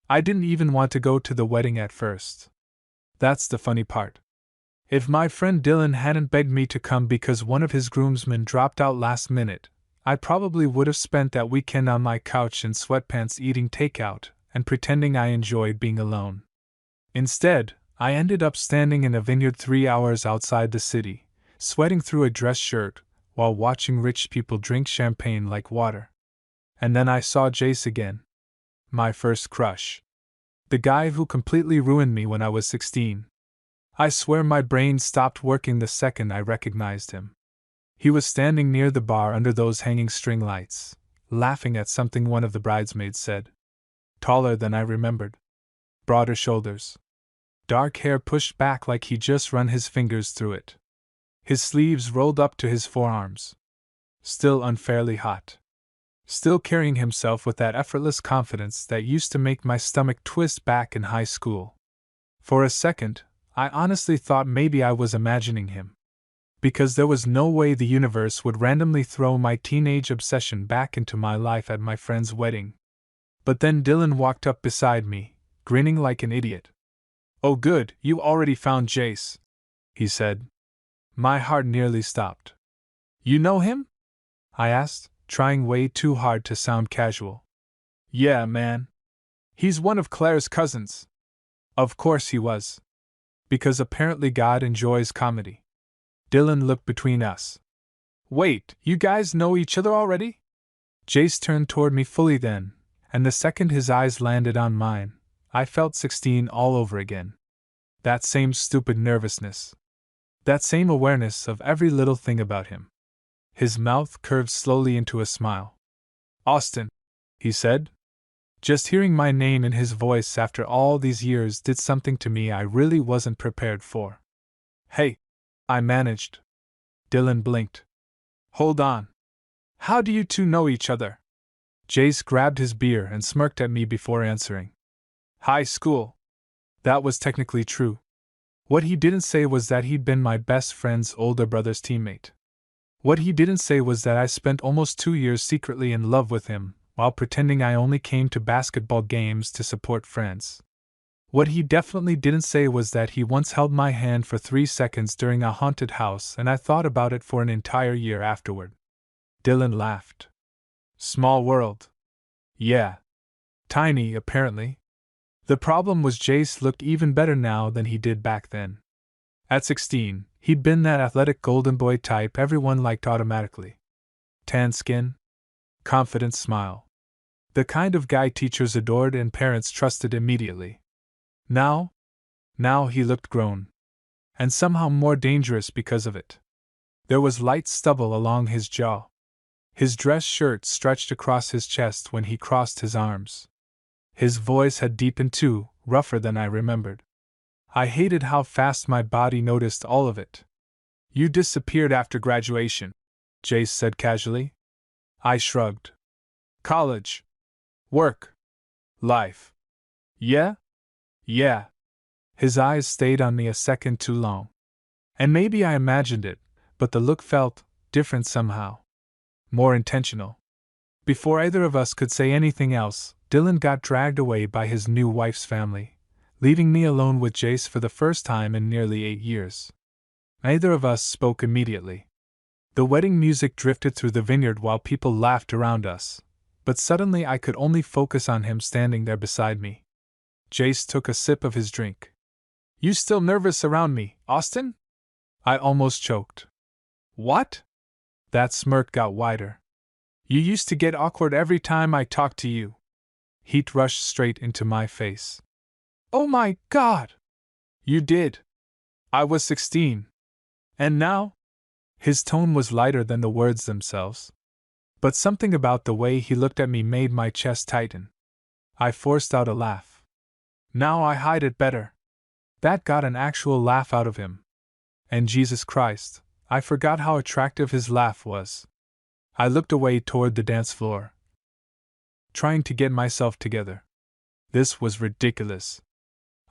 I didn't even want to go to the wedding at first. That's the funny part. If my friend Dylan hadn't begged me to come because one of his groomsmen dropped out last minute, I probably would have spent that weekend on my couch in sweatpants eating takeout and pretending I enjoyed being alone. Instead, I ended up standing in a vineyard 3 hours outside the city, sweating through a dress shirt, while watching rich people drink champagne like water. And then I saw Jace again. My first crush. The guy who completely ruined me when I was 16. I swear my brain stopped working the second I recognized him. He was standing near the bar under those hanging string lights, laughing at something one of the bridesmaids said. Taller than I remembered. Broader shoulders. Dark hair pushed back like he just run his fingers through it. His sleeves rolled up to his forearms. Still unfairly hot. Still carrying himself with that effortless confidence that used to make my stomach twist back in high school. For a second, I honestly thought maybe I was imagining him. Because there was no way the universe would randomly throw my teenage obsession back into my life at my friend's wedding. But then Dylan walked up beside me, grinning like an idiot. "Oh good, you already found Jace," he said. My heart nearly stopped. "You know him?" I asked, trying way too hard to sound casual. "Yeah, man. He's one of Claire's cousins." Of course he was. Because apparently God enjoys comedy. Dylan looked between us. "Wait, you guys know each other already?" Jace turned toward me fully then, and the second his eyes landed on mine, I felt 16 all over again. That same stupid nervousness. That same awareness of every little thing about him. His mouth curved slowly into a smile. "Austin," he said. Just hearing my name in his voice after all these years did something to me I really wasn't prepared for. "Hey," I managed. Dylan blinked. "Hold on. How do you two know each other?" Jace grabbed his beer and smirked at me before answering. "High school." That was technically true. What he didn't say was that he'd been my best friend's older brother's teammate. What he didn't say was that I spent almost 2 years secretly in love with him, while pretending I only came to basketball games to support friends. What he definitely didn't say was that he once held my hand for 3 seconds during a haunted house and I thought about it for an entire year afterward. Dylan laughed. Small world. Yeah. Tiny, apparently. The problem was Jace looked even better now than he did back then. At 16, he'd been that athletic golden boy type everyone liked automatically. Tan skin. Confident smile. The kind of guy teachers adored and parents trusted immediately. Now he looked grown. And somehow more dangerous because of it. There was light stubble along his jaw. His dress shirt stretched across his chest when he crossed his arms. His voice had deepened too, rougher than I remembered. I hated how fast my body noticed all of it. "You disappeared after graduation," Jace said casually. I shrugged. "College. Work. Life. Yeah? Yeah." His eyes stayed on me a second too long. And maybe I imagined it, but the look felt different somehow. More intentional. Before either of us could say anything else, Dylan got dragged away by his new wife's family, leaving me alone with Jace for the first time in nearly 8 years. Neither of us spoke immediately. The wedding music drifted through the vineyard while people laughed around us, but suddenly I could only focus on him standing there beside me. Jace took a sip of his drink. "You still nervous around me, Austin?" I almost choked. "What?" That smirk got wider. "You used to get awkward every time I talked to you." Heat rushed straight into my face. "Oh my God! You did. I was 16. And now?" His tone was lighter than the words themselves. But something about the way he looked at me made my chest tighten. I forced out a laugh. Now I hide it better. That got an actual laugh out of him. And Jesus Christ, I forgot how attractive his laugh was. I looked away toward the dance floor, trying to get myself together. This was ridiculous.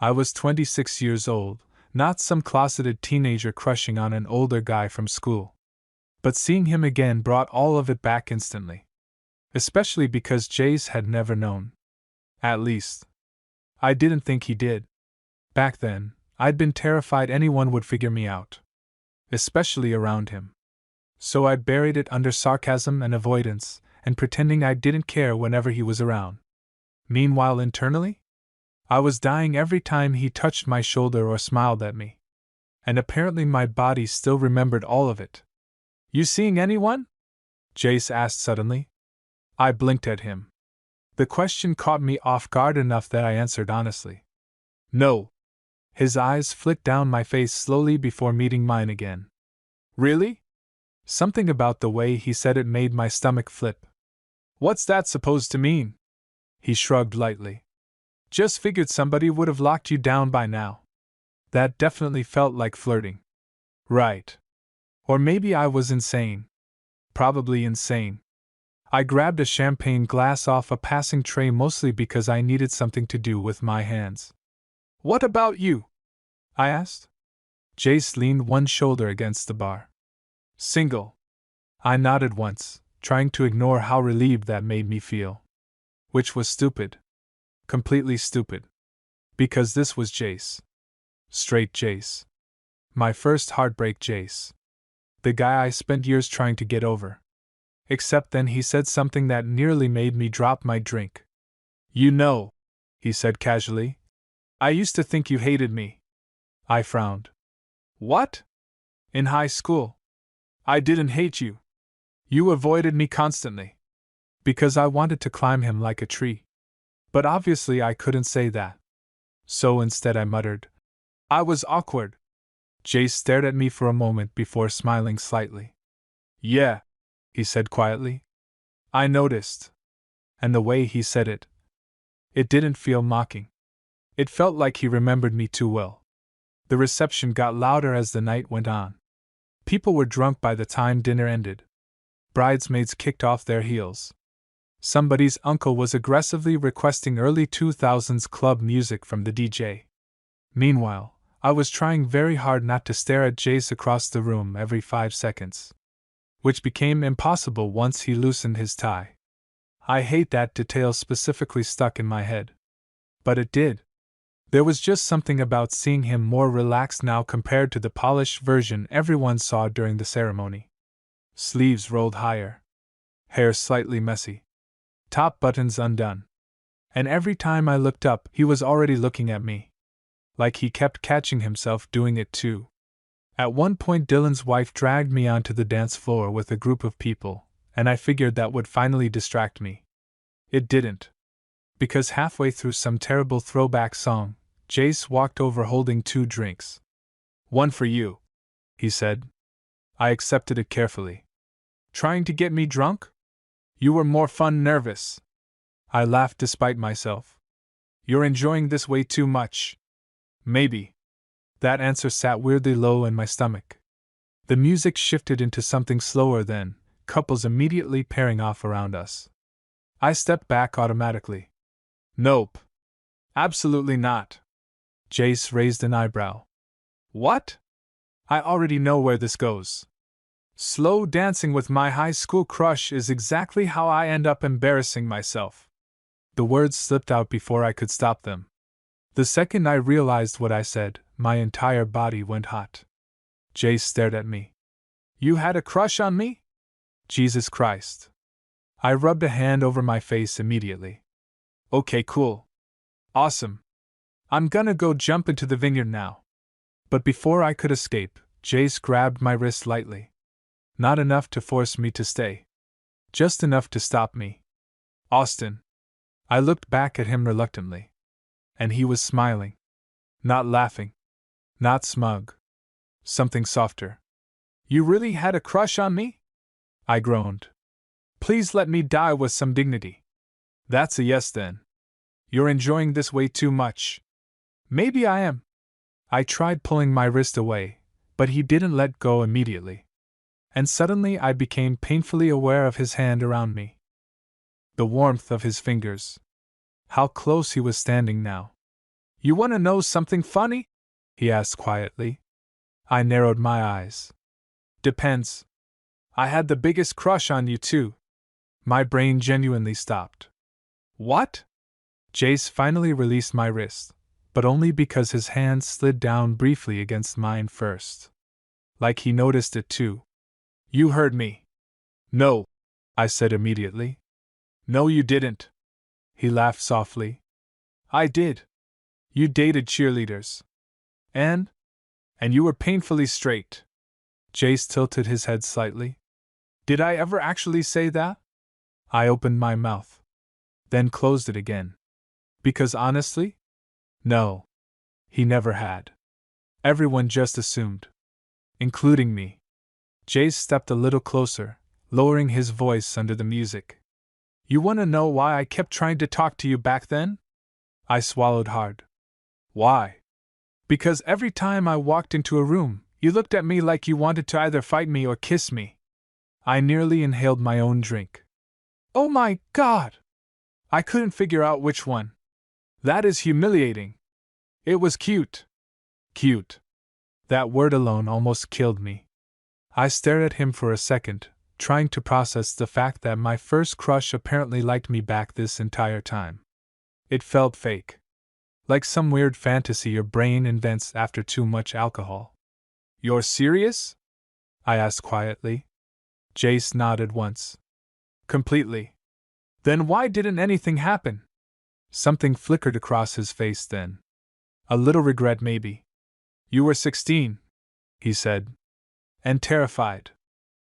I was 26 years old, not some closeted teenager crushing on an older guy from school. But seeing him again brought all of it back instantly. Especially because Jace had never known. At least, I didn't think he did. Back then, I'd been terrified anyone would figure me out. Especially around him. So I'd buried it under sarcasm and avoidance, and pretending I didn't care whenever he was around. Meanwhile, internally, I was dying every time he touched my shoulder or smiled at me. And apparently my body still remembered all of it. You seeing anyone? Jace asked suddenly. I blinked at him. The question caught me off guard enough that I answered honestly. No. His eyes flicked down my face slowly before meeting mine again. Really? Something about the way he said it made my stomach flip. What's that supposed to mean? He shrugged lightly. Just figured somebody would have locked you down by now. That definitely felt like flirting. Right. Or maybe I was insane. Probably insane. I grabbed a champagne glass off a passing tray mostly because I needed something to do with my hands. What about you? I asked. Jace leaned one shoulder against the bar. Single. I nodded once, trying to ignore how relieved that made me feel. Which was stupid. Completely stupid. Because this was Jace. Straight Jace. My first heartbreak Jace. The guy I spent years trying to get over. Except then he said something that nearly made me drop my drink. You know, he said casually, I used to think you hated me. I frowned. What? In high school. I didn't hate you. You avoided me constantly. Because I wanted to climb him like a tree. But obviously I couldn't say that. So instead I muttered. I was awkward. Jace stared at me for a moment before smiling slightly. Yeah, he said quietly. I noticed. And the way he said it. It didn't feel mocking. It felt like he remembered me too well. The reception got louder as the night went on. People were drunk by the time dinner ended. Bridesmaids kicked off their heels. Somebody's uncle was aggressively requesting early 2000s club music from the DJ. Meanwhile, I was trying very hard not to stare at Jace across the room every 5 seconds. Which became impossible once he loosened his tie. I hate that detail specifically stuck in my head. But it did. There was just something about seeing him more relaxed now compared to the polished version everyone saw during the ceremony. Sleeves rolled higher. Hair slightly messy. Top buttons undone. And every time I looked up, he was already looking at me. Like he kept catching himself doing it too. At one point Dylan's wife dragged me onto the dance floor with a group of people, and I figured that would finally distract me. It didn't. Because halfway through some terrible throwback song, Jace walked over holding 2 drinks. One for you, he said. I accepted it carefully. Trying to get me drunk? You were more fun nervous. I laughed despite myself. You're enjoying this way too much. Maybe. That answer sat weirdly low in my stomach. The music shifted into something slower then, couples immediately pairing off around us. I stepped back automatically. Nope. Absolutely not. Jace raised an eyebrow. What? I already know where this goes. Slow dancing with my high school crush is exactly how I end up embarrassing myself. The words slipped out before I could stop them. The second I realized what I said, my entire body went hot. Jace stared at me. You had a crush on me? Jesus Christ. I rubbed a hand over my face immediately. Okay, cool. Awesome. I'm gonna go jump into the vineyard now. But before I could escape, Jace grabbed my wrist lightly. Not enough to force me to stay. Just enough to stop me. Austin. I looked back at him reluctantly. And he was smiling. Not laughing. Not smug. Something softer. You really had a crush on me? I groaned. Please let me die with some dignity. That's a yes then. You're enjoying this way too much. Maybe I am. I tried pulling my wrist away, but he didn't let go immediately. And suddenly I became painfully aware of his hand around me. The warmth of his fingers. How close he was standing now. You want to know something funny? He asked quietly. I narrowed my eyes. Depends. I had the biggest crush on you too. My brain genuinely stopped. What? Jace finally released my wrist, but only because his hand slid down briefly against mine first. Like he noticed it too. You heard me. No, I said immediately. No, you didn't. He laughed softly. I did. You dated cheerleaders. And you were painfully straight. Jace tilted his head slightly. Did I ever actually say that? I opened my mouth, then closed it again. Because honestly? No. He never had. Everyone just assumed. Including me. Jace stepped a little closer, lowering his voice under the music. You want to know why I kept trying to talk to you back then? I swallowed hard. Why? Because every time I walked into a room, you looked at me like you wanted to either fight me or kiss me. I nearly inhaled my own drink. Oh my God! I couldn't figure out which one. That is humiliating. It was cute. Cute. That word alone almost killed me. I stared at him for a second, trying to process the fact that my first crush apparently liked me back this entire time. It felt fake. Like some weird fantasy your brain invents after too much alcohol. You're serious? I asked quietly. Jace nodded once. Completely. Then why didn't anything happen? Something flickered across his face then. A little regret maybe. You were 16, he said. And terrified.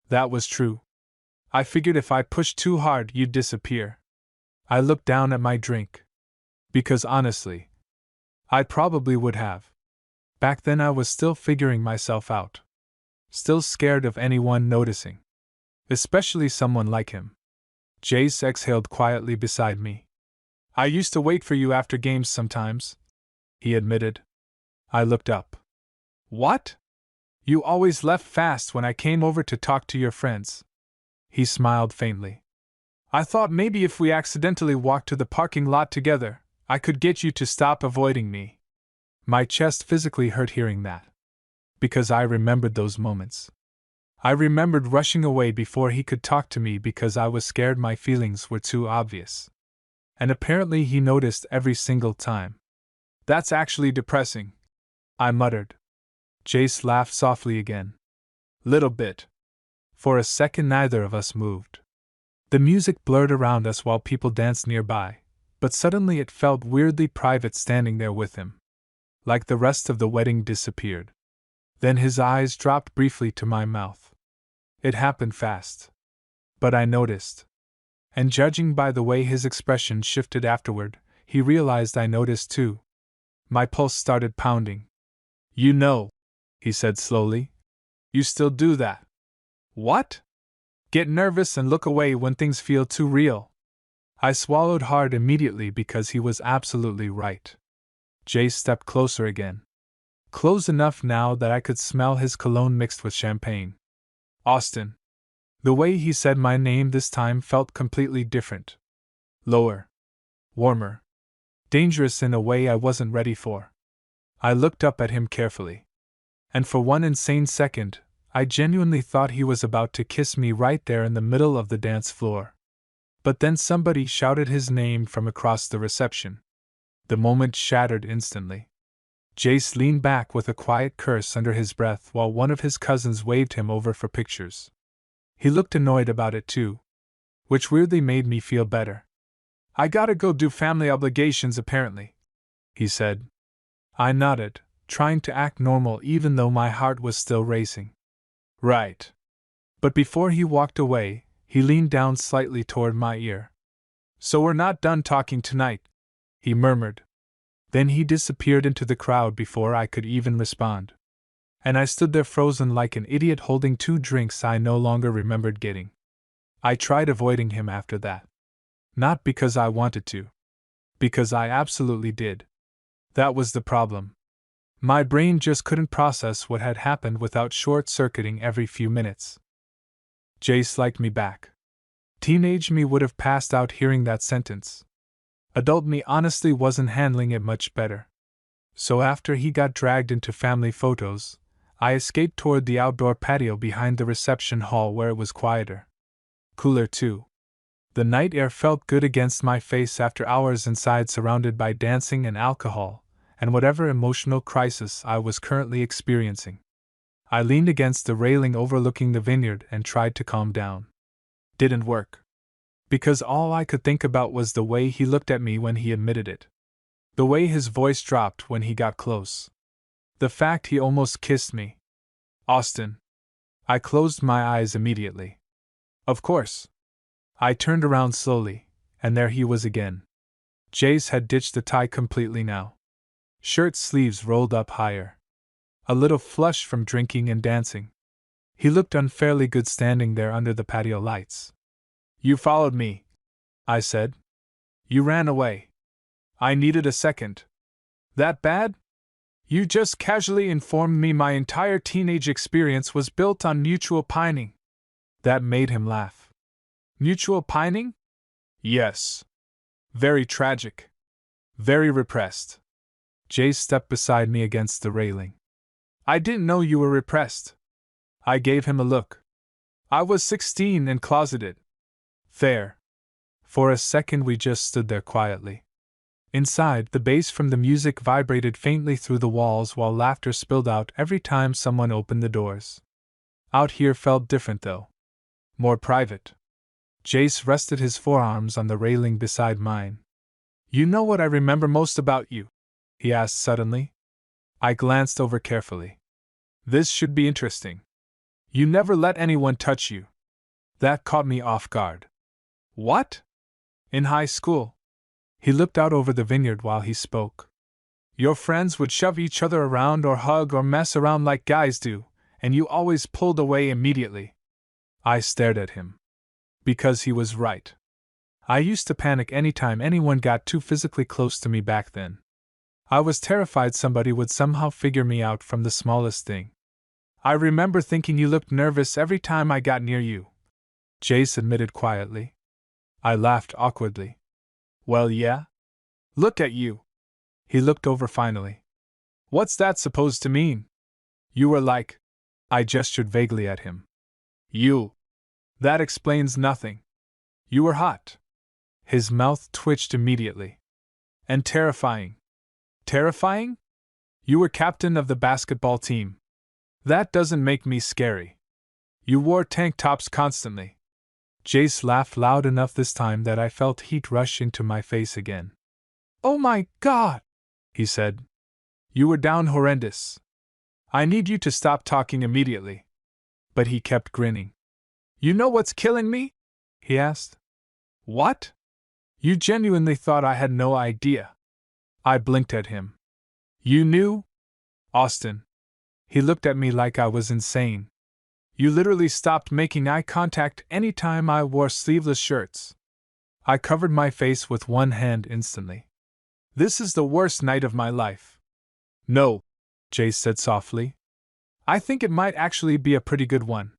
That was true. I figured if I pushed too hard you'd disappear. I looked down at my drink. Because honestly, I probably would have. Back then I was still figuring myself out. Still scared of anyone noticing. Especially someone like him. Jace exhaled quietly beside me. I used to wait for you after games sometimes, he admitted. I looked up. What? You always left fast when I came over to talk to your friends. He smiled faintly. I thought maybe if we accidentally walked to the parking lot together, I could get you to stop avoiding me. My chest physically hurt hearing that. Because I remembered those moments. I remembered rushing away before he could talk to me because I was scared my feelings were too obvious. And apparently he noticed every single time. That's actually depressing, I muttered. Jace laughed softly again. Little bit. For a second neither of us moved. The music blurred around us while people danced nearby, but suddenly it felt weirdly private standing there with him. Like the rest of the wedding disappeared. Then his eyes dropped briefly to my mouth. It happened fast. But I noticed. And judging by the way his expression shifted afterward, he realized I noticed too. My pulse started pounding. You know, he said slowly. You still do that. What? Get nervous and look away when things feel too real. I swallowed hard immediately because he was absolutely right. Jace stepped closer again. Close enough now that I could smell his cologne mixed with champagne. Austin. The way he said my name this time felt completely different. Lower. Warmer. Dangerous in a way I wasn't ready for. I looked up at him carefully. And for one insane second, I genuinely thought he was about to kiss me right there in the middle of the dance floor. But then somebody shouted his name from across the reception. The moment shattered instantly. Jace leaned back with a quiet curse under his breath while one of his cousins waved him over for pictures. He looked annoyed about it too, which weirdly made me feel better. I gotta go do family obligations apparently, he said. I nodded, trying to act normal even though my heart was still racing. Right. But before he walked away, he leaned down slightly toward my ear. So we're not done talking tonight, he murmured. Then he disappeared into the crowd before I could even respond. And I stood there frozen like an idiot holding 2 drinks I no longer remembered getting. I tried avoiding him after that. Not because I wanted to. Because I absolutely did. That was the problem. My brain just couldn't process what had happened without short-circuiting every few minutes. Jace liked me back. Teenage me would have passed out hearing that sentence. Adult me honestly wasn't handling it much better. So after he got dragged into family photos, I escaped toward the outdoor patio behind the reception hall where it was quieter. Cooler too. The night air felt good against my face after hours inside surrounded by dancing and alcohol, and whatever emotional crisis I was currently experiencing. I leaned against the railing overlooking the vineyard and tried to calm down. Didn't work. Because all I could think about was the way he looked at me when he admitted it. The way his voice dropped when he got close. The fact he almost kissed me. Austin. I closed my eyes immediately. Of course. I turned around slowly, and there he was again. Jace had ditched the tie completely now. Shirt sleeves rolled up higher. A little flushed from drinking and dancing. He looked unfairly good standing there under the patio lights. You followed me, I said. You ran away. I needed a second. That bad? You just casually informed me my entire teenage experience was built on mutual pining. That made him laugh. Mutual pining? Yes. Very tragic. Very repressed. Jace stepped beside me against the railing. I didn't know you were repressed. I gave him a look. I was 16 and closeted. Fair. For a second we just stood there quietly. Inside, the bass from the music vibrated faintly through the walls while laughter spilled out every time someone opened the doors. Out here felt different though. More private. Jace rested his forearms on the railing beside mine. You know what I remember most about you? He asked suddenly. I glanced over carefully. This should be interesting. You never let anyone touch you. That caught me off guard. What? In high school? He looked out over the vineyard while he spoke. Your friends would shove each other around or hug or mess around like guys do, and you always pulled away immediately. I stared at him. Because he was right. I used to panic anytime anyone got too physically close to me back then. I was terrified somebody would somehow figure me out from the smallest thing. I remember thinking you looked nervous every time I got near you, Jace admitted quietly. I laughed awkwardly. Well, yeah? Look at you. He looked over finally. What's that supposed to mean? You were like. I gestured vaguely at him. You. That explains nothing. You were hot. His mouth twitched immediately. And terrifying. Terrifying? You were captain of the basketball team. That doesn't make me scary. You wore tank tops constantly. Jace laughed loud enough this time that I felt heat rush into my face again. Oh my God, he said. You were down horrendous. I need you to stop talking immediately. But he kept grinning. You know what's killing me? He asked. What? You genuinely thought I had no idea. I blinked at him. You knew? Austin. He looked at me like I was insane. You literally stopped making eye contact any time I wore sleeveless shirts. I covered my face with one hand instantly. This is the worst night of my life. No, Jace said softly. I think it might actually be a pretty good one.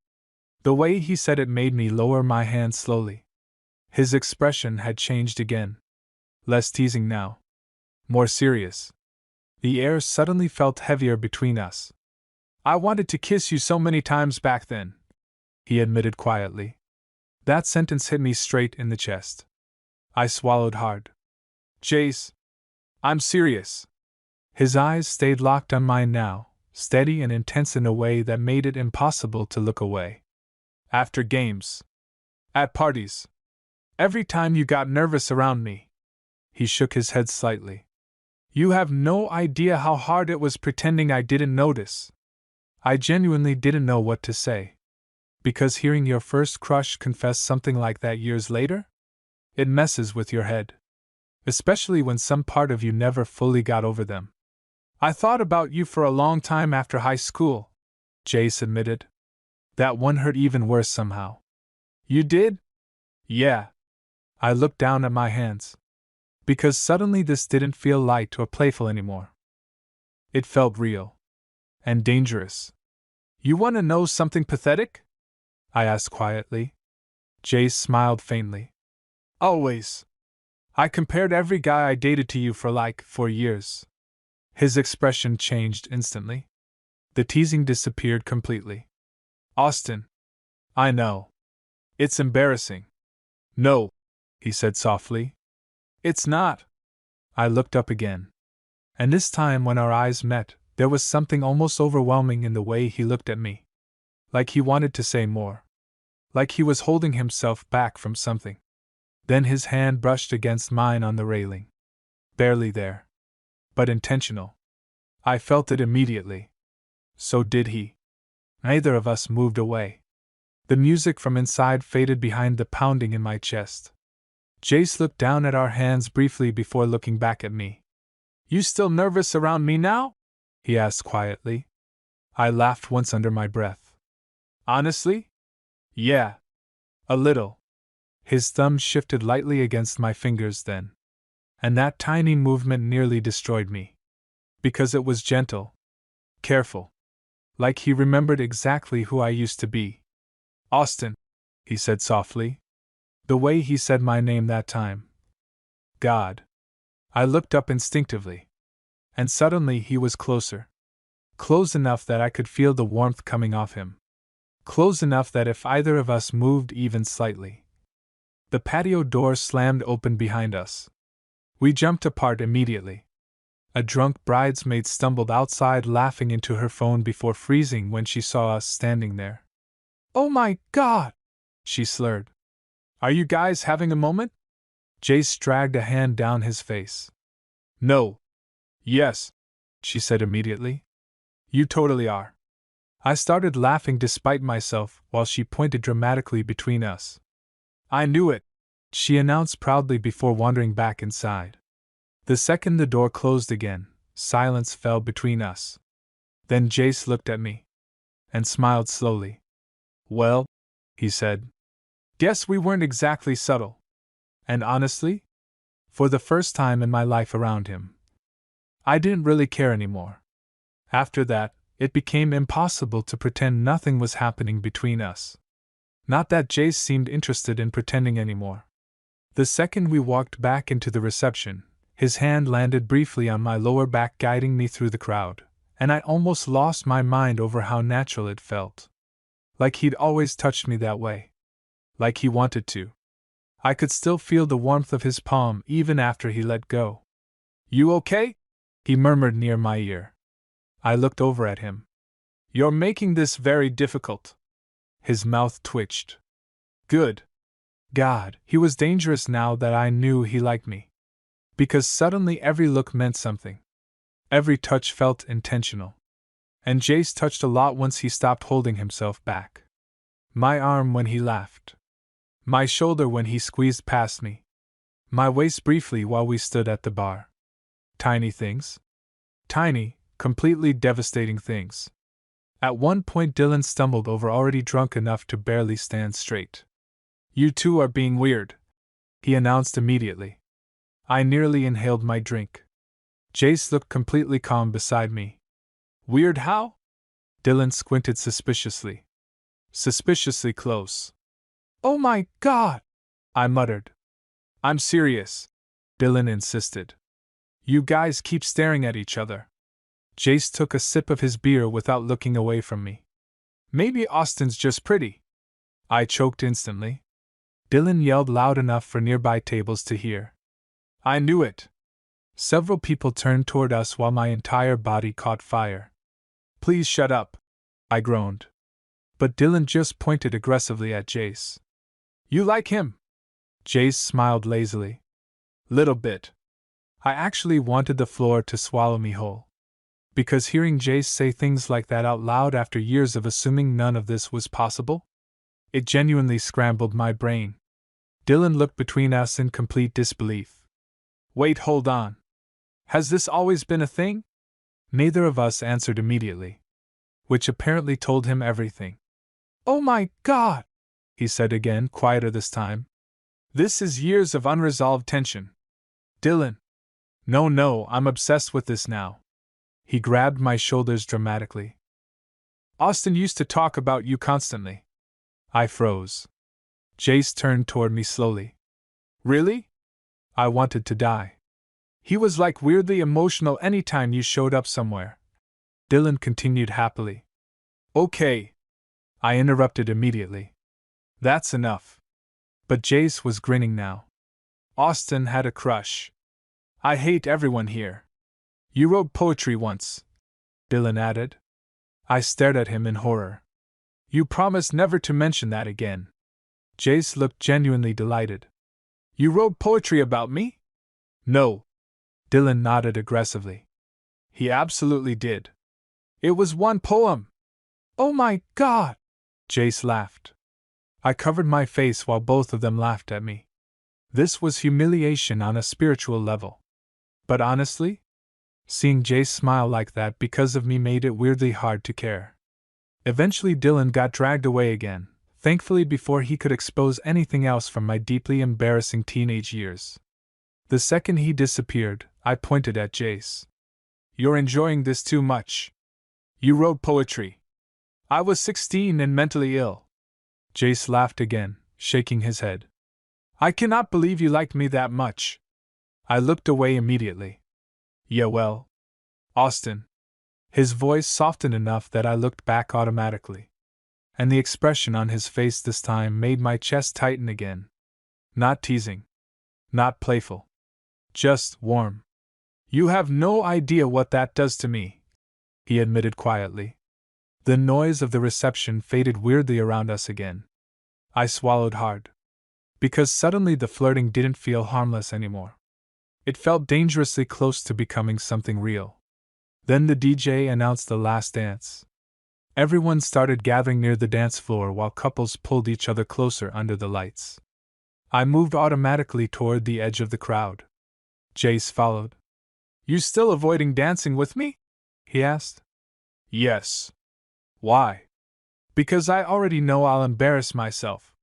The way he said it made me lower my hand slowly. His expression had changed again. Less teasing now. More serious. The air suddenly felt heavier between us. I wanted to kiss you so many times back then, he admitted quietly. That sentence hit me straight in the chest. I swallowed hard. Jace, I'm serious. His eyes stayed locked on mine now, steady and intense in a way that made it impossible to look away. After games. At parties. Every time you got nervous around me. He shook his head slightly. You have no idea how hard it was pretending I didn't notice. I genuinely didn't know what to say. Because hearing your first crush confess something like that years later? It messes with your head. Especially when some part of you never fully got over them. I thought about you for a long time after high school, Jace admitted. That one hurt even worse somehow. You did? Yeah. I looked down at my hands. Because suddenly this didn't feel light or playful anymore. It felt real. And dangerous. You want to know something pathetic? I asked quietly. Jace smiled faintly. Always. I compared every guy I dated to you for 4 years. His expression changed instantly. The teasing disappeared completely. Austin. I know. It's embarrassing. No, he said softly. It's not. I looked up again. And this time, when our eyes met, there was something almost overwhelming in the way he looked at me. Like he wanted to say more. Like he was holding himself back from something. Then his hand brushed against mine on the railing. Barely there. But intentional. I felt it immediately. So did he. Neither of us moved away. The music from inside faded behind the pounding in my chest. Jace looked down at our hands briefly before looking back at me. You still nervous around me now? He asked quietly. I laughed once under my breath. Honestly? Yeah. A little. His thumb shifted lightly against my fingers then. And that tiny movement nearly destroyed me. Because it was gentle. Careful. Like he remembered exactly who I used to be. Austin, he said softly. The way he said my name that time. God. I looked up instinctively. And suddenly he was closer. Close enough that I could feel the warmth coming off him. Close enough that if either of us moved even slightly. The patio door slammed open behind us. We jumped apart immediately. A drunk bridesmaid stumbled outside laughing into her phone before freezing when she saw us standing there. Oh my God! She slurred. Are you guys having a moment? Jace dragged a hand down his face. No. Yes, she said immediately. You totally are. I started laughing despite myself while she pointed dramatically between us. I knew it, she announced proudly before wandering back inside. The second the door closed again, silence fell between us. Then Jace looked at me. And smiled slowly. Well, he said. Guess we weren't exactly subtle. And honestly, for the first time in my life around him, I didn't really care anymore. After that, it became impossible to pretend nothing was happening between us. Not that Jace seemed interested in pretending anymore. The second we walked back into the reception, his hand landed briefly on my lower back guiding me through the crowd, and I almost lost my mind over how natural it felt. Like he'd always touched me that way. Like he wanted to. I could still feel the warmth of his palm even after he let go. You okay? He murmured near my ear. I looked over at him. You're making this very difficult. His mouth twitched. Good. God, he was dangerous now that I knew he liked me. Because suddenly every look meant something. Every touch felt intentional. And Jace touched a lot once he stopped holding himself back. My arm when he laughed. My shoulder when he squeezed past me. My waist briefly while we stood at the bar. Tiny things. Tiny, completely devastating things. At one point Dylan stumbled over already drunk enough to barely stand straight. You two are being weird, he announced immediately. I nearly inhaled my drink. Jace looked completely calm beside me. Weird how? Dylan squinted suspiciously. Suspiciously close. Oh my God! I muttered. I'm serious, Dylan insisted. You guys keep staring at each other. Jace took a sip of his beer without looking away from me. Maybe Austin's just pretty. I choked instantly. Dylan yelled loud enough for nearby tables to hear. I knew it. Several people turned toward us while my entire body caught fire. Please shut up, I groaned. But Dylan just pointed aggressively at Jace. You like him? Jace smiled lazily. Little bit. I actually wanted the floor to swallow me whole. Because hearing Jace say things like that out loud after years of assuming none of this was possible? It genuinely scrambled my brain. Dylan looked between us in complete disbelief. Wait, hold on. Has this always been a thing? Neither of us answered immediately. Which apparently told him everything. Oh my God, he said again, quieter this time. This is years of unresolved tension. Dylan. No, I'm obsessed with this now. He grabbed my shoulders dramatically. Austin used to talk about you constantly. I froze. Jace turned toward me slowly. Really? I wanted to die. He was like weirdly emotional anytime you showed up somewhere. Dylan continued happily. Okay. I interrupted immediately. That's enough. But Jace was grinning now. Austin had a crush. I hate everyone here. You wrote poetry once, Dylan added. I stared at him in horror. You promised never to mention that again. Jace looked genuinely delighted. You wrote poetry about me? No. Dylan nodded aggressively. He absolutely did. It was one poem. Oh my God! Jace laughed. I covered my face while both of them laughed at me. This was humiliation on a spiritual level. But honestly, seeing Jace smile like that because of me made it weirdly hard to care. Eventually Dylan got dragged away again, thankfully before he could expose anything else from my deeply embarrassing teenage years. The second he disappeared, I pointed at Jace. You're enjoying this too much. You wrote poetry. I was 16 and mentally ill. Jace laughed again, shaking his head. I cannot believe you liked me that much. I looked away immediately. Yeah, well, Austin. His voice softened enough that I looked back automatically. And the expression on his face this time made my chest tighten again. Not teasing. Not playful. Just warm. You have no idea what that does to me, he admitted quietly. The noise of the reception faded weirdly around us again. I swallowed hard. Because suddenly the flirting didn't feel harmless anymore. It felt dangerously close to becoming something real. Then the DJ announced the last dance. Everyone started gathering near the dance floor while couples pulled each other closer under the lights. I moved automatically toward the edge of the crowd. Jace followed. You still avoiding dancing with me? He asked. Yes. Why? Because I already know I'll embarrass myself.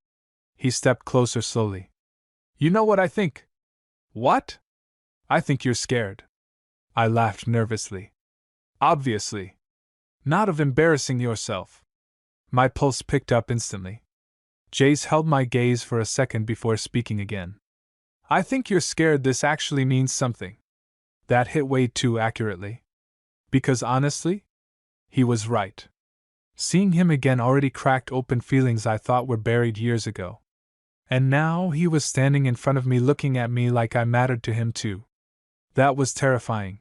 He stepped closer slowly. You know what I think? What? I think you're scared. I laughed nervously. Obviously. Not of embarrassing yourself. My pulse picked up instantly. Jace held my gaze for a second before speaking again. I think you're scared this actually means something. That hit way too accurately. Because honestly, he was right. Seeing him again already cracked open feelings I thought were buried years ago. And now he was standing in front of me looking at me like I mattered to him too. That was terrifying.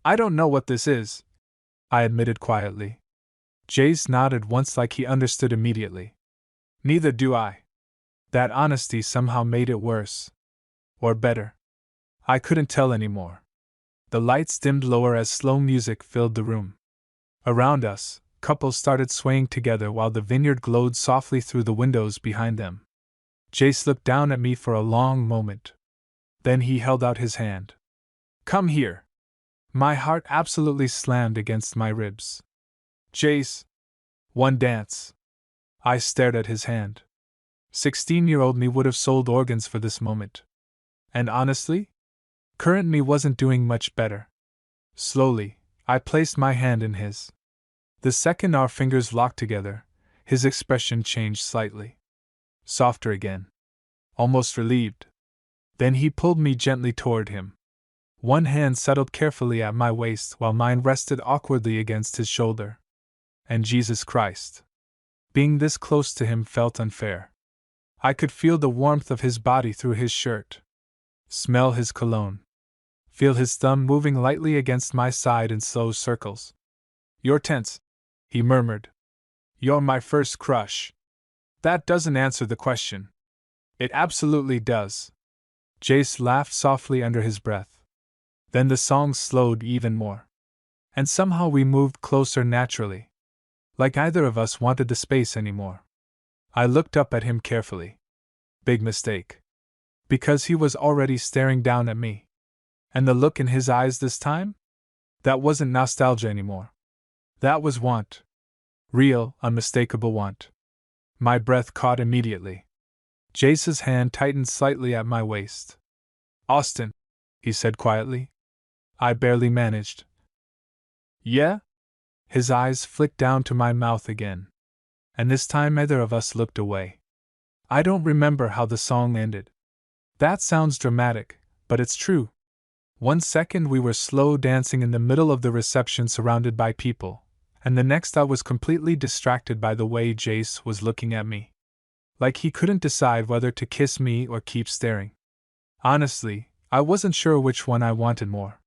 I don't know what this is, I admitted quietly. Jace nodded once like he understood immediately. Neither do I. That honesty somehow made it worse. Or better. I couldn't tell anymore. The lights dimmed lower as slow music filled the room. Around us, couples started swaying together while the vineyard glowed softly through the windows behind them. Jace looked down at me for a long moment. Then he held out his hand. Come here. My heart absolutely slammed against my ribs. Jace. One dance. I stared at his hand. 16-year-old me would have sold organs for this moment. And honestly, current me wasn't doing much better. Slowly, I placed my hand in his. The second our fingers locked together, his expression changed slightly. Softer again. Almost relieved. Then he pulled me gently toward him. One hand settled carefully at my waist while mine rested awkwardly against his shoulder. And Jesus Christ. Being this close to him felt unfair. I could feel the warmth of his body through his shirt. Smell his cologne. Feel his thumb moving lightly against my side in slow circles. You're tense, he murmured. You're my first crush. That doesn't answer the question. It absolutely does. Jace laughed softly under his breath. Then the song slowed even more. And somehow we moved closer naturally. Like either of us wanted the space anymore. I looked up at him carefully. Big mistake. Because he was already staring down at me. And the look in his eyes this time? That wasn't nostalgia anymore. That was want. Real, unmistakable want. My breath caught immediately. Jace's hand tightened slightly at my waist. Austin, he said quietly. I barely managed. Yeah? His eyes flicked down to my mouth again. And this time neither of us looked away. I don't remember how the song ended. That sounds dramatic, but it's true. 1 second we were slow dancing in the middle of the reception surrounded by people, and the next I was completely distracted by the way Jace was looking at me. Like he couldn't decide whether to kiss me or keep staring. Honestly, I wasn't sure which one I wanted more.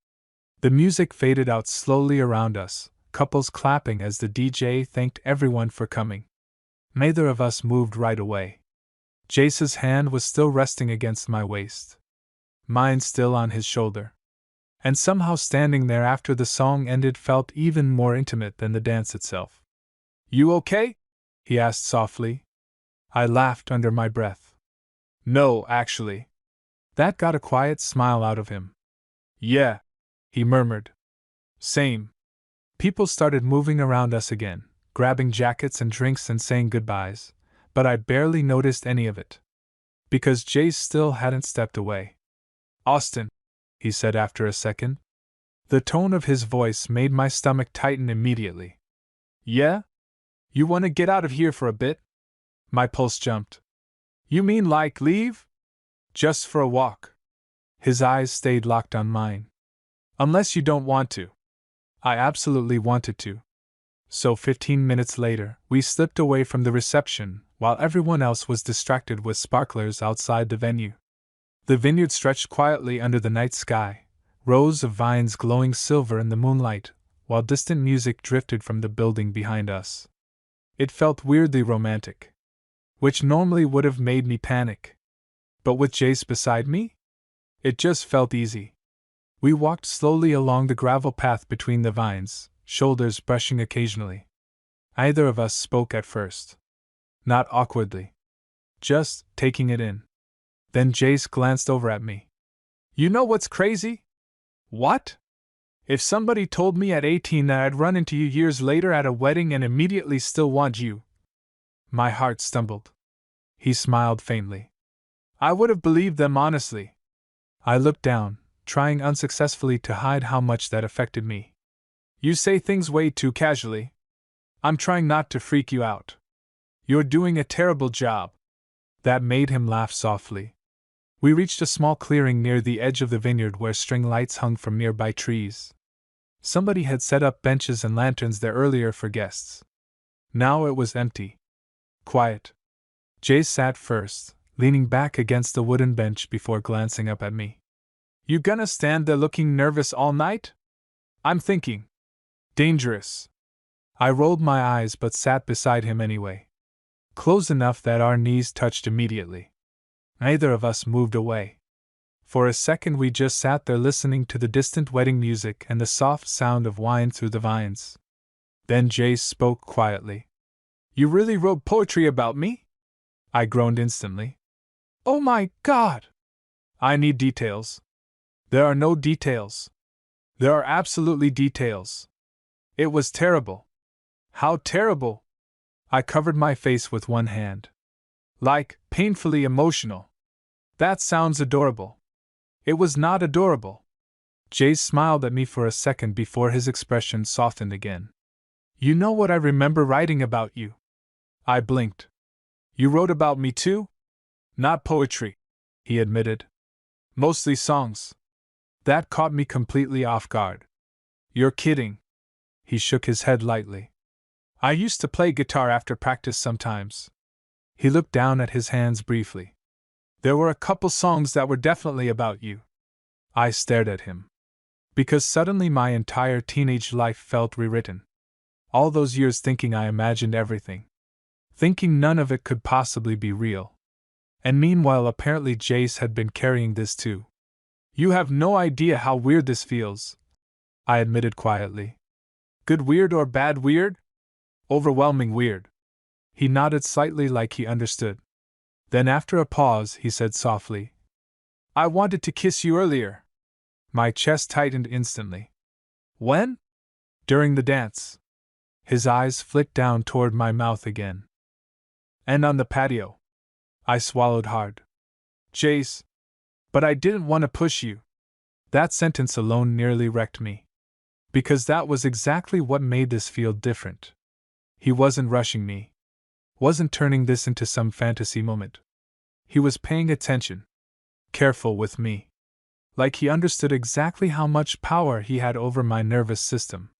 The music faded out slowly around us, couples clapping as the DJ thanked everyone for coming. Neither of us moved right away. Jace's hand was still resting against my waist, mine still on his shoulder. And somehow standing there after the song ended felt even more intimate than the dance itself. "You okay?" he asked softly. I laughed under my breath. "No, actually." That got a quiet smile out of him. "Yeah," he murmured. "Same." People started moving around us again, grabbing jackets and drinks and saying goodbyes, but I barely noticed any of it. Because Jace still hadn't stepped away. "Austin," he said after a second. The tone of his voice made my stomach tighten immediately. "Yeah? You want to get out of here for a bit?" My pulse jumped. "You mean like leave?" "Just for a walk." His eyes stayed locked on mine. "Unless you don't want to." I absolutely wanted to. So 15 minutes later, we slipped away from the reception, while everyone else was distracted with sparklers outside the venue. The vineyard stretched quietly under the night sky, rows of vines glowing silver in the moonlight, while distant music drifted from the building behind us. It felt weirdly romantic, which normally would have made me panic. But with Jace beside me? It just felt easy. We walked slowly along the gravel path between the vines, shoulders brushing occasionally. Neither of us spoke at first. Not awkwardly. Just taking it in. Then Jace glanced over at me. "You know what's crazy?" "What?" "If somebody told me at 18 that I'd run into you years later at a wedding and immediately still want you." My heart stumbled. He smiled faintly. "I would have believed them honestly." I looked down, trying unsuccessfully to hide how much that affected me. "You say things way too casually. I'm trying not to freak you out. You're doing a terrible job." That made him laugh softly. We reached a small clearing near the edge of the vineyard where string lights hung from nearby trees. Somebody had set up benches and lanterns there earlier for guests. Now it was empty. Quiet. Jace sat first, leaning back against the wooden bench before glancing up at me. "You gonna stand there looking nervous all night?" "I'm thinking." "Dangerous." I rolled my eyes but sat beside him anyway. Close enough that our knees touched immediately. Neither of us moved away. For a second we just sat there listening to the distant wedding music and the soft sound of wine through the vines. Then Jace spoke quietly. "You really wrote poetry about me?" I groaned instantly. "Oh my God!" "I need details." "There are no details." "There are absolutely details." "It was terrible." "How terrible?" I covered my face with one hand. "Like, painfully emotional." "That sounds adorable." "It was not adorable." Jace smiled at me for a second before his expression softened again. "You know what I remember writing about you?" I blinked. "You wrote about me too?" "Not poetry," he admitted. "Mostly songs." That caught me completely off guard. "You're kidding." He shook his head lightly. "I used to play guitar after practice sometimes." He looked down at his hands briefly. "There were a couple songs that were definitely about you." I stared at him. Because suddenly my entire teenage life felt rewritten. All those years thinking I imagined everything. Thinking none of it could possibly be real. And meanwhile apparently Jace had been carrying this too. "You have no idea how weird this feels," I admitted quietly. "Good weird or bad weird?" "Overwhelming weird." He nodded slightly like he understood. Then after a pause he said softly, "I wanted to kiss you earlier." My chest tightened instantly. "When?" "During the dance." His eyes flicked down toward my mouth again. "And on the patio." I swallowed hard. "Jace." "But I didn't want to push you." That sentence alone nearly wrecked me. Because that was exactly what made this feel different. He wasn't rushing me. Wasn't turning this into some fantasy moment. He was paying attention. Careful with me. Like he understood exactly how much power he had over my nervous system.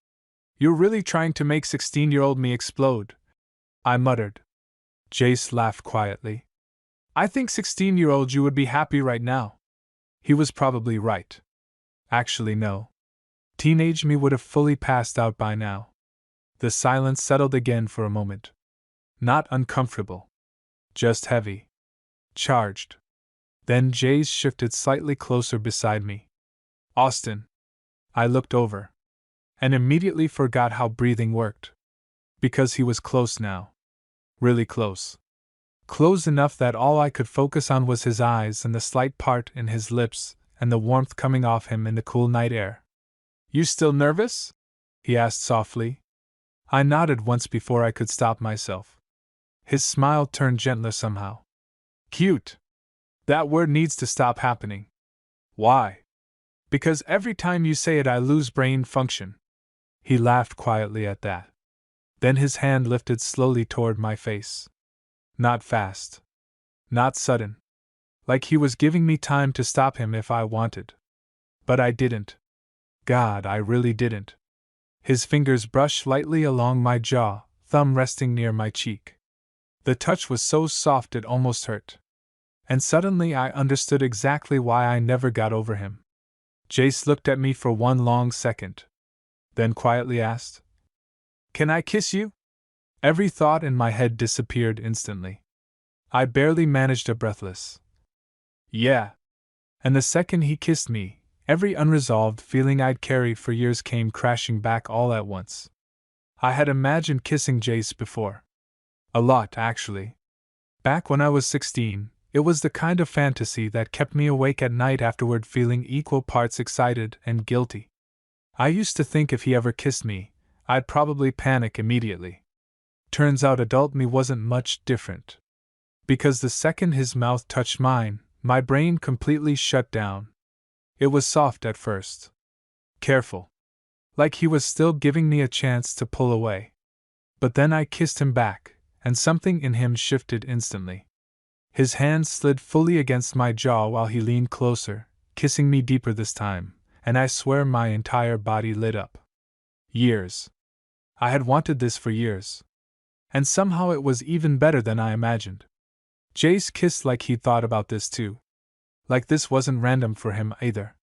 "You're really trying to make 16-year-old me explode," I muttered. Jace laughed quietly. "I think 16-year-old you would be happy right now." He was probably right. Actually, no. Teenage me would have fully passed out by now. The silence settled again for a moment. Not uncomfortable. Just heavy. Charged. Then Jace shifted slightly closer beside me. Austin. I looked over. And immediately forgot how breathing worked. Because he was close now. Really close. Close enough that all I could focus on was his eyes and the slight part in his lips and the warmth coming off him in the cool night air. You still nervous? He asked softly. I nodded once before I could stop myself. His smile turned gentler somehow. Cute. That word needs to stop happening. Why? Because every time you say it I lose brain function. He laughed quietly at that. Then his hand lifted slowly toward my face. Not fast. Not sudden. Like he was giving me time to stop him if I wanted. But I didn't. God, I really didn't. His fingers brushed lightly along my jaw, thumb resting near my cheek. The touch was so soft it almost hurt. And suddenly I understood exactly why I never got over him. Jace looked at me for one long second. Then quietly asked, Can I kiss you? Every thought in my head disappeared instantly. I barely managed a breathless. Yeah. And the second he kissed me, every unresolved feeling I'd carried for years came crashing back all at once. I had imagined kissing Jace before. A lot, actually. Back when I was 16, it was the kind of fantasy that kept me awake at night afterward feeling equal parts excited and guilty. I used to think if he ever kissed me, I'd probably panic immediately. Turns out adult me wasn't much different. Because the second his mouth touched mine, my brain completely shut down. It was soft at first. Careful. Like he was still giving me a chance to pull away. But then I kissed him back, and something in him shifted instantly. His hand slid fully against my jaw while he leaned closer, kissing me deeper this time, and I swear my entire body lit up. Years. I had wanted this for years. And somehow it was even better than I imagined. Jace kissed like he'd thought about this too. Like this wasn't random for him either.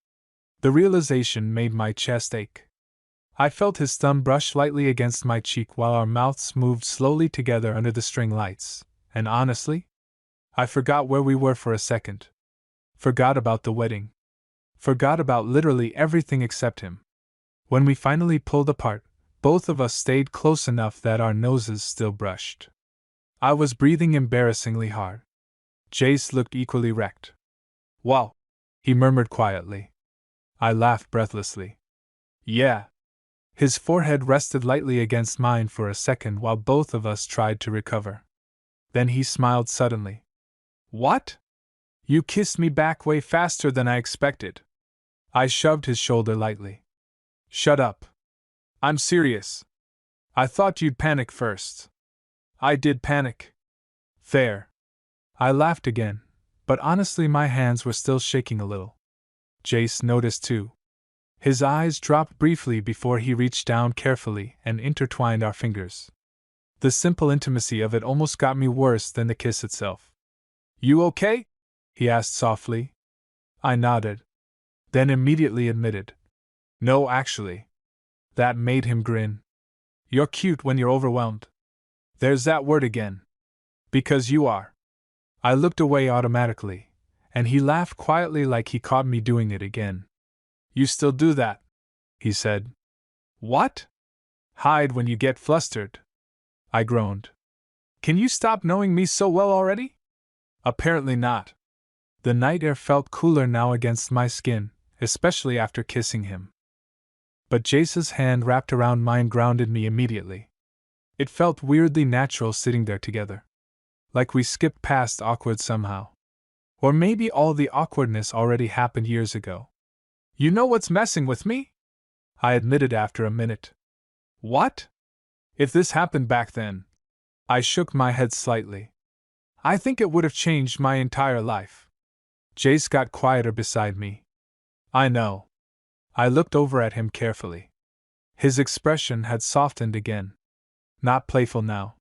The realization made my chest ache. I felt his thumb brush lightly against my cheek while our mouths moved slowly together under the string lights, and honestly, I forgot where we were for a second. Forgot about the wedding. Forgot about literally everything except him. When we finally pulled apart, both of us stayed close enough that our noses still brushed. I was breathing embarrassingly hard. Jace looked equally wrecked. Wow, he murmured quietly. I laughed breathlessly. Yeah. His forehead rested lightly against mine for a second while both of us tried to recover. Then he smiled suddenly. What? You kissed me back way faster than I expected. I shoved his shoulder lightly. Shut up. I'm serious. I thought you'd panic first. I did panic. Fair. I laughed again, but honestly my hands were still shaking a little. Jace noticed too. His eyes dropped briefly before he reached down carefully and intertwined our fingers. The simple intimacy of it almost got me worse than the kiss itself. You okay? He asked softly. I nodded. Then immediately admitted. No, actually. That made him grin. You're cute when you're overwhelmed. There's that word again. Because you are. I looked away automatically, and he laughed quietly like he caught me doing it again. You still do that, he said. What? Hide when you get flustered. I groaned. Can you stop knowing me so well already? Apparently not. The night air felt cooler now against my skin, especially after kissing him. But Jace's hand wrapped around mine grounded me immediately. It felt weirdly natural sitting there together. Like we skipped past awkward somehow. Or maybe all the awkwardness already happened years ago. You know what's messing with me? I admitted after a minute. What? If this happened back then. I shook my head slightly. I think it would have changed my entire life. Jace got quieter beside me. I know. I looked over at him carefully. His expression had softened again. Not playful now.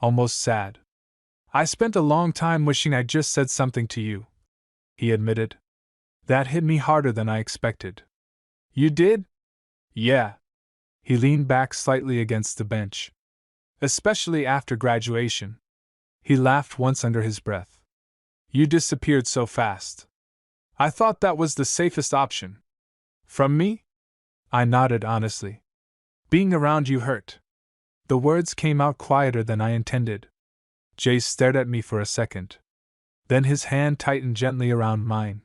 Almost sad. I spent a long time wishing I'd just said something to you, he admitted. That hit me harder than I expected. You did? Yeah. He leaned back slightly against the bench. Especially after graduation. He laughed once under his breath. You disappeared so fast. I thought that was the safest option. From me? I nodded honestly. Being around you hurt. The words came out quieter than I intended. Jace stared at me for a second. Then his hand tightened gently around mine.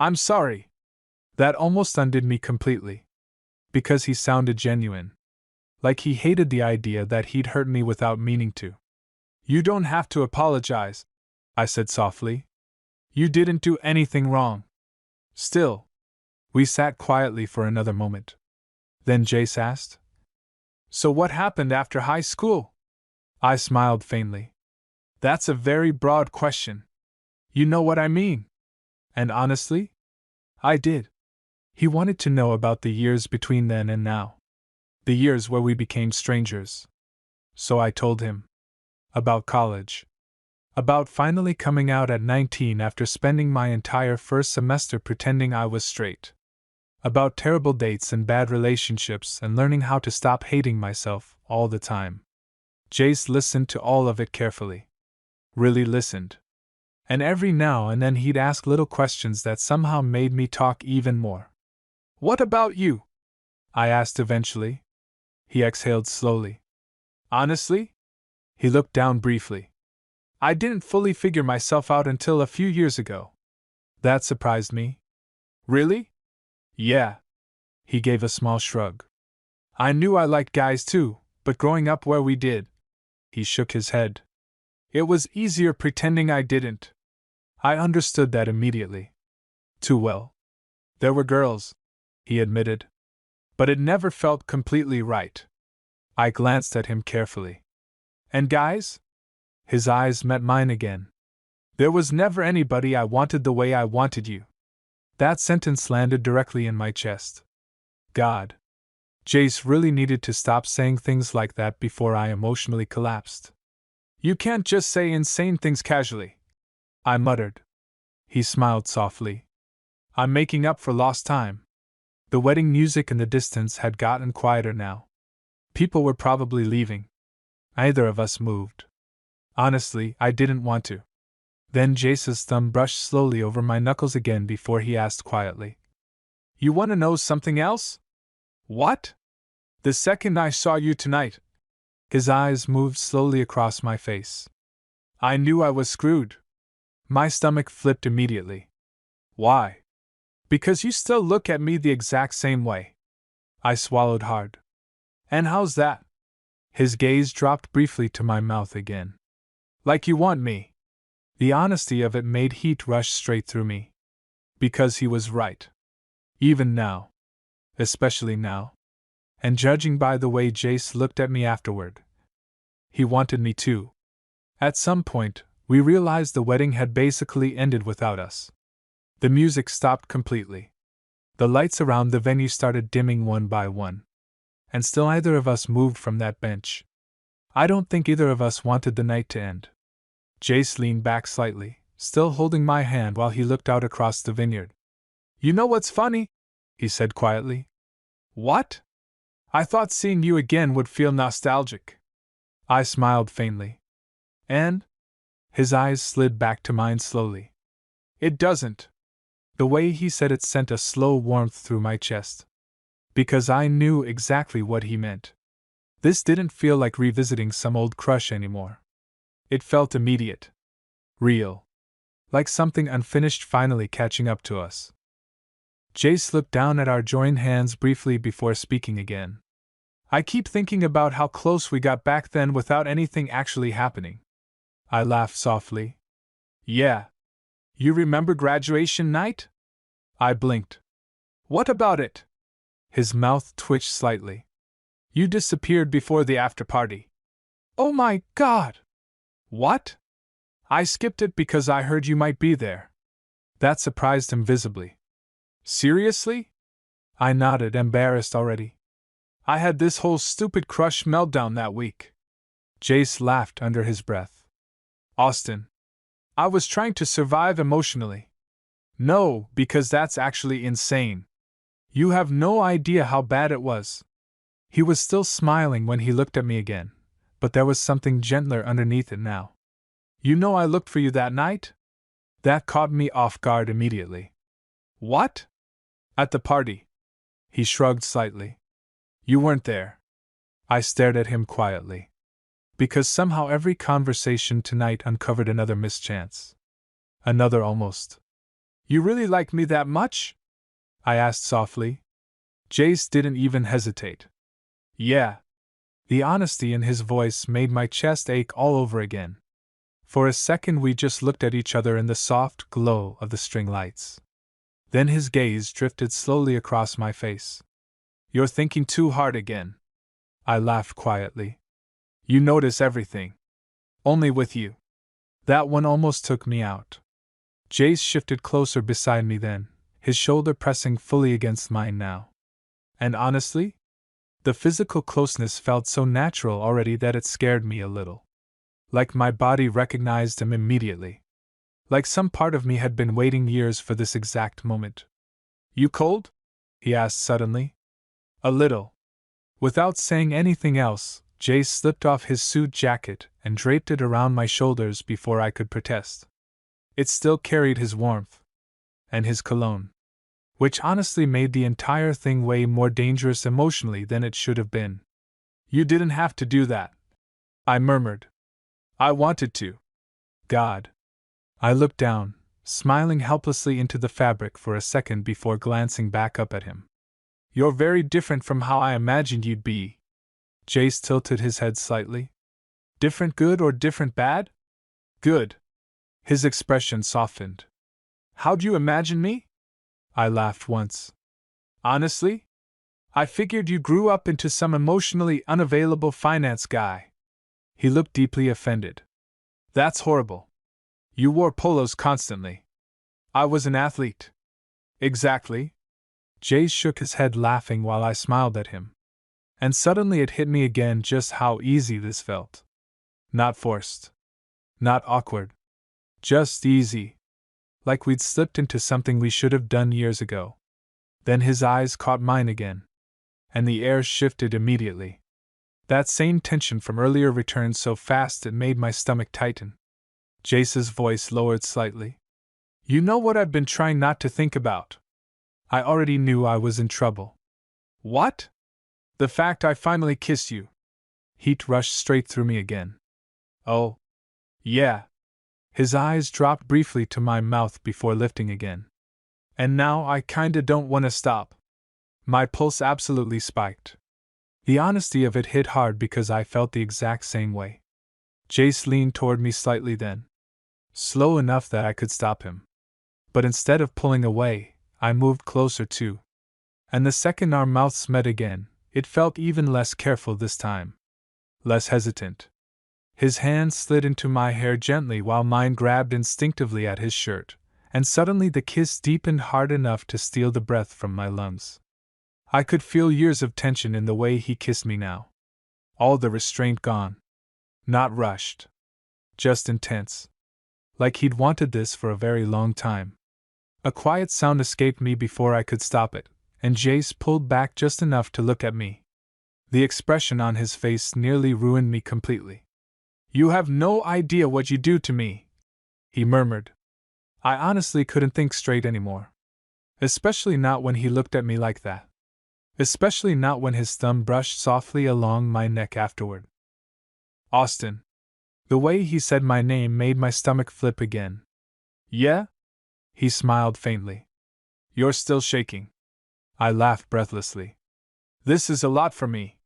I'm sorry. That almost undid me completely. Because he sounded genuine. Like he hated the idea that he'd hurt me without meaning to. You don't have to apologize, I said softly. You didn't do anything wrong. Still. We sat quietly for another moment. Then Jace asked, So what happened after high school? I smiled faintly. That's a very broad question. You know what I mean. And honestly, I did. He wanted to know about the years between then and now. The years where we became strangers. So I told him. About college. About finally coming out at 19 after spending my entire first semester pretending I was straight. About terrible dates and bad relationships and learning how to stop hating myself all the time. Jace listened to all of it carefully. Really listened. And every now and then he'd ask little questions that somehow made me talk even more. What about you? I asked eventually. He exhaled slowly. Honestly? He looked down briefly. I didn't fully figure myself out until a few years ago. That surprised me. Really? Yeah. He gave a small shrug. I knew I liked guys too, but growing up where we did. He shook his head. It was easier pretending I didn't. I understood that immediately. Too well. There were girls, he admitted. But it never felt completely right. I glanced at him carefully. And guys? His eyes met mine again. There was never anybody I wanted the way I wanted you. That sentence landed directly in my chest. God. Jace really needed to stop saying things like that before I emotionally collapsed. You can't just say insane things casually, I muttered. He smiled softly. I'm making up for lost time. The wedding music in the distance had gotten quieter now. People were probably leaving. Neither of us moved. Honestly, I didn't want to. Then Jace's thumb brushed slowly over my knuckles again before he asked quietly. You want to know something else? What? The second I saw you tonight. His eyes moved slowly across my face. I knew I was screwed. My stomach flipped immediately. Why? Because you still look at me the exact same way. I swallowed hard. And how's that? His gaze dropped briefly to my mouth again. Like you want me. The honesty of it made heat rush straight through me. Because he was right. Even now. Especially now. And judging by the way Jace looked at me afterward. He wanted me too. At some point, we realized the wedding had basically ended without us. The music stopped completely. The lights around the venue started dimming one by one. And still neither of us moved from that bench. I don't think either of us wanted the night to end. Jace leaned back slightly, still holding my hand while he looked out across the vineyard. You know what's funny? He said quietly. What? I thought seeing you again would feel nostalgic. I smiled faintly. And? His eyes slid back to mine slowly. It doesn't. The way he said it sent a slow warmth through my chest. Because I knew exactly what he meant. This didn't feel like revisiting some old crush anymore. It felt immediate. Real. Like something unfinished finally catching up to us. Jace looked down at our joined hands briefly before speaking again. I keep thinking about how close we got back then without anything actually happening. I laughed softly. Yeah. You remember graduation night? I blinked. What about it? His mouth twitched slightly. You disappeared before the after party. Oh my God! What? I skipped it because I heard you might be there. That surprised him visibly. Seriously? I nodded, embarrassed already. I had this whole stupid crush meltdown that week. Jace laughed under his breath. Austin. I was trying to survive emotionally. No, because that's actually insane. You have no idea how bad it was. He was still smiling when he looked at me again, but there was something gentler underneath it now. You know I looked for you that night? That caught me off guard immediately. What? At the party. He shrugged slightly. You weren't there. I stared at him quietly. Because somehow every conversation tonight uncovered another mischance. Another almost. You really like me that much? I asked softly. Jace didn't even hesitate. Yeah. The honesty in his voice made my chest ache all over again. For a second we just looked at each other in the soft glow of the string lights. Then his gaze drifted slowly across my face. You're thinking too hard again. I laughed quietly. You notice everything. Only with you. That one almost took me out. Jace shifted closer beside me then, his shoulder pressing fully against mine now. And honestly, the physical closeness felt so natural already that it scared me a little. Like my body recognized him immediately. Like some part of me had been waiting years for this exact moment. You cold? He asked suddenly. A little. Without saying anything else, Jace slipped off his suit jacket and draped it around my shoulders before I could protest. It still carried his warmth. And his cologne. Which honestly made the entire thing way more dangerous emotionally than it should have been. You didn't have to do that. I murmured. I wanted to. God. I looked down, smiling helplessly into the fabric for a second before glancing back up at him. You're very different from how I imagined you'd be. Jace tilted his head slightly. Different good or different bad? Good. His expression softened. How'd you imagine me? I laughed once. Honestly? I figured you grew up into some emotionally unavailable finance guy. He looked deeply offended. That's horrible. You wore polos constantly. I was an athlete. Exactly. Jace shook his head laughing while I smiled at him. And suddenly it hit me again just how easy this felt. Not forced. Not awkward. Just easy. Like we'd slipped into something we should have done years ago. Then his eyes caught mine again. And the air shifted immediately. That same tension from earlier returned so fast it made my stomach tighten. Jace's voice lowered slightly. You know what I've been trying not to think about? I already knew I was in trouble. What? The fact I finally kissed you. Heat rushed straight through me again. Oh. Yeah. His eyes dropped briefly to my mouth before lifting again. And now I kinda don't wanna stop. My pulse absolutely spiked. The honesty of it hit hard because I felt the exact same way. Jace leaned toward me slightly then. Slow enough that I could stop him. But instead of pulling away, I moved closer too. And the second our mouths met again, it felt even less careful this time. Less hesitant. His hand slid into my hair gently while mine grabbed instinctively at his shirt, and suddenly the kiss deepened hard enough to steal the breath from my lungs. I could feel years of tension in the way he kissed me now. All the restraint gone. Not rushed. Just intense. Like he'd wanted this for a very long time. A quiet sound escaped me before I could stop it, and Jace pulled back just enough to look at me. The expression on his face nearly ruined me completely. You have no idea what you do to me, he murmured. I honestly couldn't think straight anymore. Especially not when he looked at me like that. Especially not when his thumb brushed softly along my neck afterward. Austin. The way he said my name made my stomach flip again. Yeah? He smiled faintly. You're still shaking. I laughed breathlessly. This is a lot for me.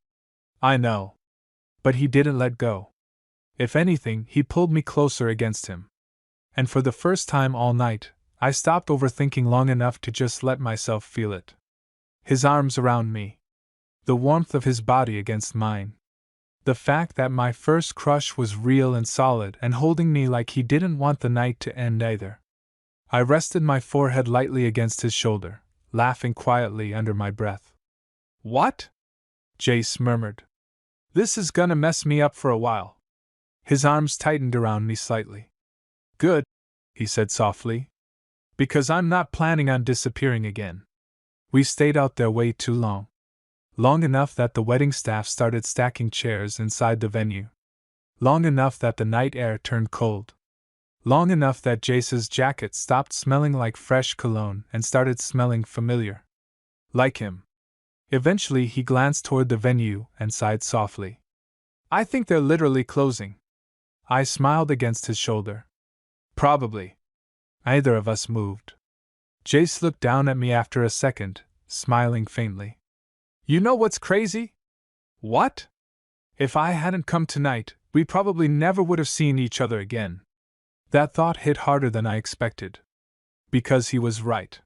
I know. But he didn't let go. If anything, he pulled me closer against him. And for the first time all night, I stopped overthinking long enough to just let myself feel it. His arms around me. The warmth of his body against mine. The fact that my first crush was real and solid and holding me like he didn't want the night to end either. I rested my forehead lightly against his shoulder, laughing quietly under my breath. What? Jace murmured. This is gonna mess me up for a while. His arms tightened around me slightly. Good, he said softly. Because I'm not planning on disappearing again. We stayed out there way too long. Long enough that the wedding staff started stacking chairs inside the venue. Long enough that the night air turned cold. Long enough that Jace's jacket stopped smelling like fresh cologne and started smelling familiar. Like him. Eventually he glanced toward the venue and sighed softly. I think they're literally closing. I smiled against his shoulder. Probably. Neither of us moved. Jace looked down at me after a second, smiling faintly. You know what's crazy? What? If I hadn't come tonight, we probably never would have seen each other again. That thought hit harder than I expected. Because he was right.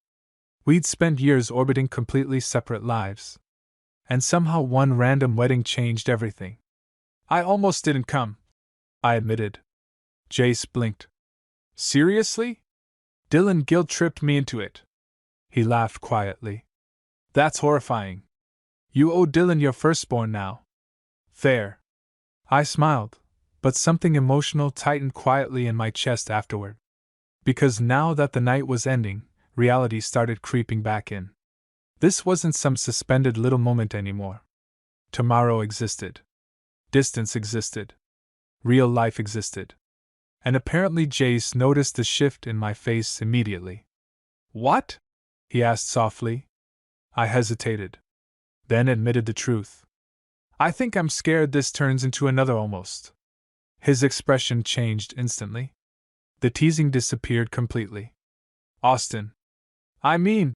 We'd spent years orbiting completely separate lives. And somehow one random wedding changed everything. I almost didn't come, I admitted. Jace blinked. Seriously? Dylan guilt-tripped me into it. He laughed quietly. That's horrifying. You owe Dylan your firstborn now. Fair. I smiled, but something emotional tightened quietly in my chest afterward. Because now that the night was ending, reality started creeping back in. This wasn't some suspended little moment anymore. Tomorrow existed. Distance existed. Real life existed. And apparently Jace noticed the shift in my face immediately. What? He asked softly. I hesitated. Then admitted the truth. I think I'm scared this turns into another almost. His expression changed instantly. The teasing disappeared completely. Austin. I mean,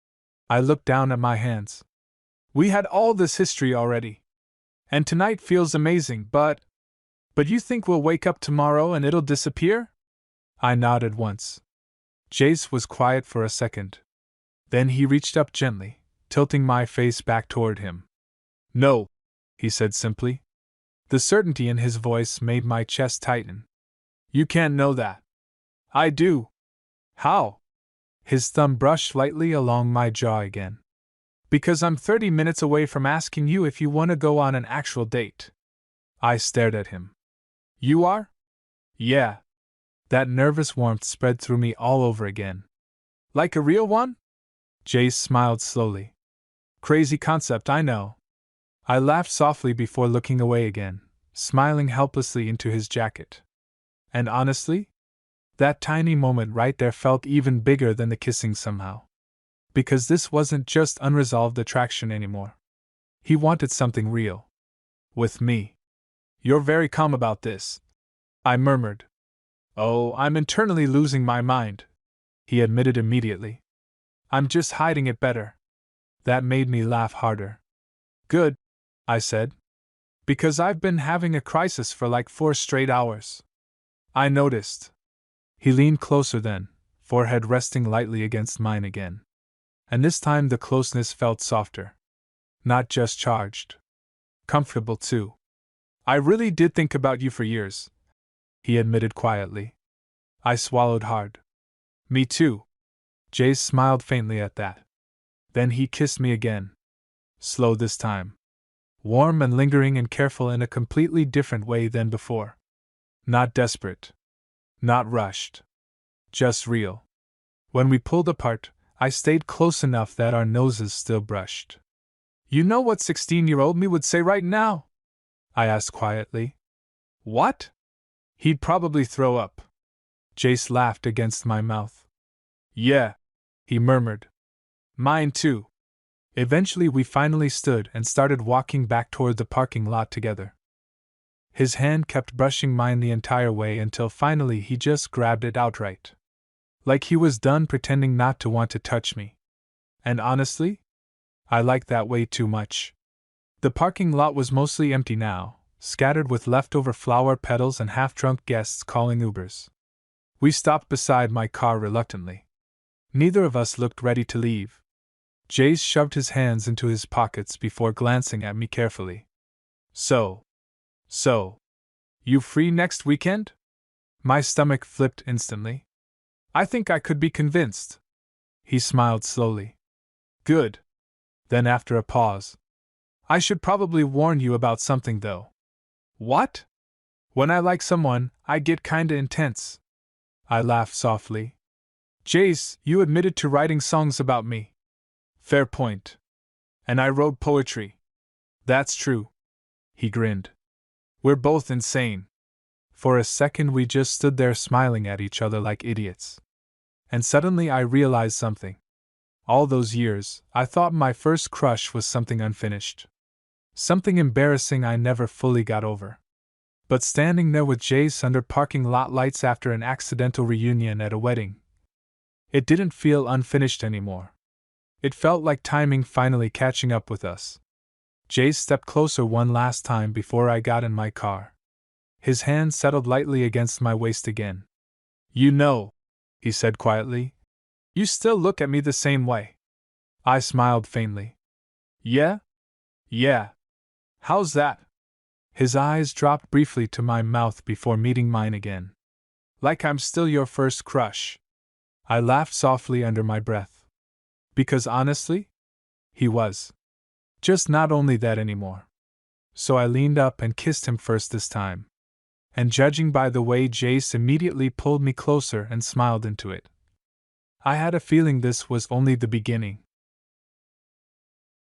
I looked down at my hands. We had all this history already. And tonight feels amazing, but you think we'll wake up tomorrow and it'll disappear? I nodded once. Jace was quiet for a second. Then he reached up gently, tilting my face back toward him. No, he said simply. The certainty in his voice made my chest tighten. You can't know that. I do. How? His thumb brushed lightly along my jaw again. Because I'm 30 minutes away from asking you if you want to go on an actual date. I stared at him. You are? Yeah. That nervous warmth spread through me all over again. Like a real one? Jace smiled slowly. Crazy concept, I know. I laughed softly before looking away again, smiling helplessly into his jacket. And honestly, that tiny moment right there felt even bigger than the kissing somehow. Because this wasn't just unresolved attraction anymore. He wanted something real. With me. You're very calm about this, I murmured. Oh, I'm internally losing my mind, he admitted immediately. I'm just hiding it better. That made me laugh harder. Good, I said. Because I've been having a crisis for like 4 straight hours. I noticed. He leaned closer then, forehead resting lightly against mine again. And this time the closeness felt softer. Not just charged. Comfortable too. I really did think about you for years, he admitted quietly. I swallowed hard. Me too. Jace smiled faintly at that. Then he kissed me again. Slow this time. Warm and lingering and careful in a completely different way than before. Not desperate. Not rushed. Just real. When we pulled apart, I stayed close enough that our noses still brushed. You know what 16-year-old me would say right now? I asked quietly. What? He'd probably throw up. Jace laughed against my mouth. Yeah, he murmured. Mine too. Eventually we finally stood and started walking back toward the parking lot together. His hand kept brushing mine the entire way until finally he just grabbed it outright. Like he was done pretending not to want to touch me. And honestly, I liked that way too much. The parking lot was mostly empty now, scattered with leftover flower petals and half-drunk guests calling Ubers. We stopped beside my car reluctantly. Neither of us looked ready to leave. Jace shoved his hands into his pockets before glancing at me carefully. So, you free next weekend? My stomach flipped instantly. I think I could be convinced. He smiled slowly. Good. Then after a pause. I should probably warn you about something though. What? When I like someone, I get kinda intense. I laughed softly. Jace, you admitted to writing songs about me. Fair point. And I wrote poetry. That's true. He grinned. We're both insane. For a second we just stood there smiling at each other like idiots. And suddenly I realized something. All those years, I thought my first crush was something unfinished. Something embarrassing I never fully got over. But standing there with Jace under parking lot lights after an accidental reunion at a wedding, it didn't feel unfinished anymore. It felt like timing finally catching up with us. Jace stepped closer one last time before I got in my car. His hand settled lightly against my waist again. You know, he said quietly, you still look at me the same way. I smiled faintly. Yeah? Yeah. How's that? His eyes dropped briefly to my mouth before meeting mine again. Like I'm still your first crush. I laughed softly under my breath. Because honestly, he was. Just not only that anymore. So I leaned up and kissed him first this time. And judging by the way Jace immediately pulled me closer and smiled into it, I had a feeling this was only the beginning.